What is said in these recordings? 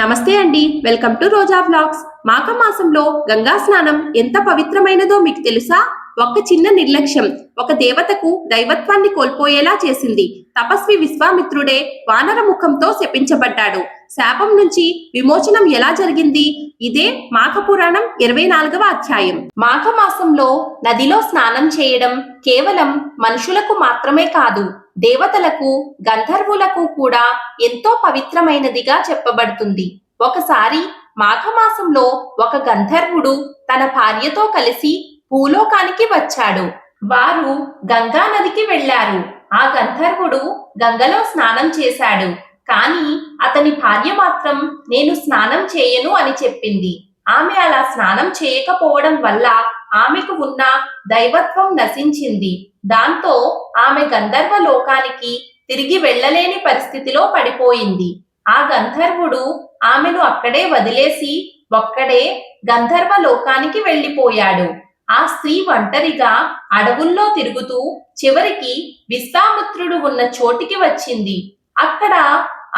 నమస్తే అండి, welcome to Roja vlogs. మాఘమాసంలో గంగా స్నానం ఎంత పవిత్రమైనదో మీకు తెలుసా? ఒక్క చిన్న నిర్లక్ష్యం ఒక దేవతకు దైవత్వాన్ని కోల్పోయేలా చేసింది. తపస్వి విశ్వామిత్రుడే వానర ముఖంతో శపించబడ్డాడు. శాపం నుంచి విమోచనం ఎలా జరిగింది? ఇదే మాఘ పురాణం 24వ అధ్యాయం. మాఘమాసంలో నదిలో స్నానం చేయడం కేవలం మనుషులకు మాత్రమే కాదు, దేవతలకు, గంధర్వులకు కూడా ఎంతో పవిత్రమైనదిగా చెప్పబడుతుంది. ఒకసారి మాఘమాసంలో ఒక గంధర్వుడు తన భార్యతో కలిసి భూలోకానికి వచ్చాడు. వారు గంగా నదికి వెళ్లారు. ఆ గంధర్వుడు గంగలో స్నానం చేశాడు. కానీ అతని భార్య మాత్రం నేను స్నానం చేయను అని చెప్పింది. ఆమె అలా స్నానం చేయకపోవడం వల్ల ఆమెకు ఉన్న దైవత్వం నశించింది. దాంతో ఆమె గంధర్వ లోకానికి తిరిగి వెళ్ళలేని పరిస్థితిలో పడిపోయింది. ఆ గంధర్వుడు ఆమెను అక్కడే వదిలేసి ఒక్కడే గంధర్వ లోకానికి వెళ్ళిపోయాడు. ఆ స్త్రీ ఒంటరిగా అడవుల్లో తిరుగుతూ చివరికి విశ్వామిత్రుడు ఉన్న చోటికి వచ్చింది. అక్కడ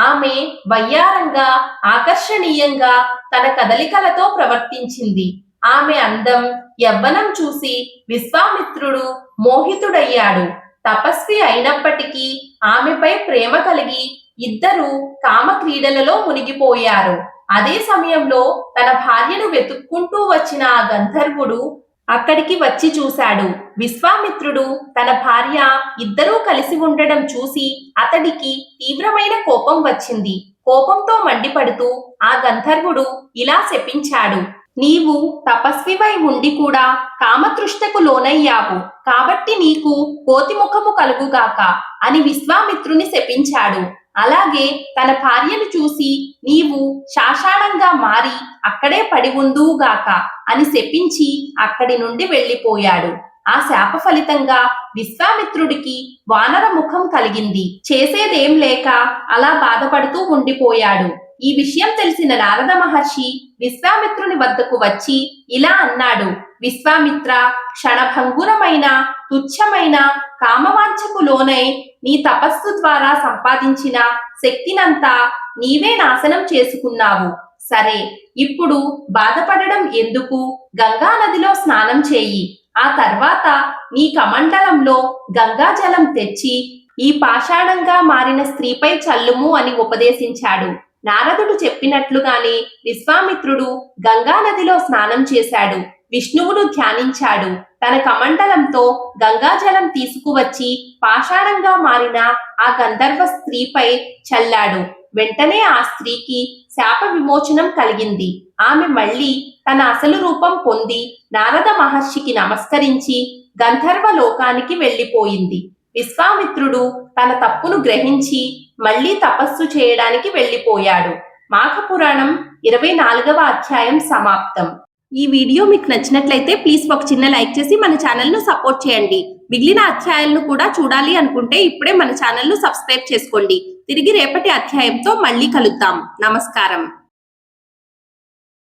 ఆమె వయ్యారంగా, ఆకర్షణీయంగా తన కదలికలతో ప్రవర్తించింది. ఆమె అందం, యవ్వనం చూసి విశ్వామిత్రుడు మోహితుడయ్యాడు. తపస్వి అయినప్పటికీ ఆమెపై ప్రేమ కలిగి ఇద్దరు కామ క్రీడలలో మునిగిపోయారు. అదే సమయంలో తన భార్యను వెతుక్కుంటూ వచ్చిన ఆ గంధర్వుడు అక్కడికి వచ్చి చూశాడు. విశ్వామిత్రుడు తన భార్య ఇద్దరూ కలిసి ఉండడం చూసి అతడికి తీవ్రమైన కోపం వచ్చింది. కోపంతో మండిపడుతూ ఆ గంధర్వుడు ఇలా శపించాడు, నీవు తపస్వివై ఉండి కూడా కామతృష్ణకు లోనయ్యావు, కాబట్టి నీకు కోతిముఖము కలుగుగాక అని విశ్వామిత్రుని శపించాడు. అలాగే తన భార్యను చూసి నీవు శాషాణంగా మారి అక్కడే పడి ఉందువుగాక అని శపించి అక్కడి నుండి వెళ్ళిపోయాడు. ఆ శాప ఫలితంగా విశ్వామిత్రుడికి వానర ముఖం కలిగింది. చేసేదేం లేక అలా బాధపడుతూ ఉండిపోయాడు. ఈ విషయం తెలిసిన నారద మహర్షి విశ్వామిత్రుని వద్దకు వచ్చి ఇలా అన్నాడు, విశ్వామిత్ర, క్షణభంగురమైన తుచ్చమైన కామవాంఛకు లోనై నీ తపస్సు ద్వారా సంపాదించిన శక్తినంతా నీవే నాశనం చేసుకున్నావు. సరే, ఇప్పుడు బాధపడడం ఎందుకు? గంగా నదిలో స్నానం చేయి. ఆ తర్వాత నీ కమండలంలో గంగా జలం తెచ్చి ఈ పాషాణంగా మారిన స్త్రీపై చల్లుము అని ఉపదేశించాడు. నారదుడు చెప్పినట్లుగానే విశ్వామిత్రుడు గంగా నదిలో స్నానం చేశాడు. విష్ణువును ధ్యానించాడు. తన కమండలంతో గంగాజలం తీసుకువచ్చి పాషాణంగా మారిన ఆ గంధర్వ స్త్రీపై చల్లాడు. వెంటనే ఆ స్త్రీకి శాప విమోచనం కలిగింది. ఆమె మళ్ళీ తన అసలు రూపం పొంది నారద మహర్షికి నమస్కరించి గంధర్వ లోకానికి వెళ్ళిపోయింది. విశ్వామిత్రుడు తన తప్పును గ్రహించి మళ్ళీ తపస్సు చేయడానికి వెళ్ళిపోయాడు. మాఘ పురాణం 24వ అధ్యాయం సమాప్తం. ఈ వీడియో మీకు నచ్చినట్లయితే ప్లీజ్ ఒక చిన్న లైక్ చేసి మన ఛానల్ను సపోర్ట్ చేయండి. మిగిలిన అధ్యాయాలను కూడా చూడాలి అనుకుంటే ఇప్పుడే మన ఛానల్ను సబ్స్క్రైబ్ చేసుకోండి. తిరిగి రేపటి అధ్యాయంతో మళ్ళీ కలుద్దాం. నమస్కారం.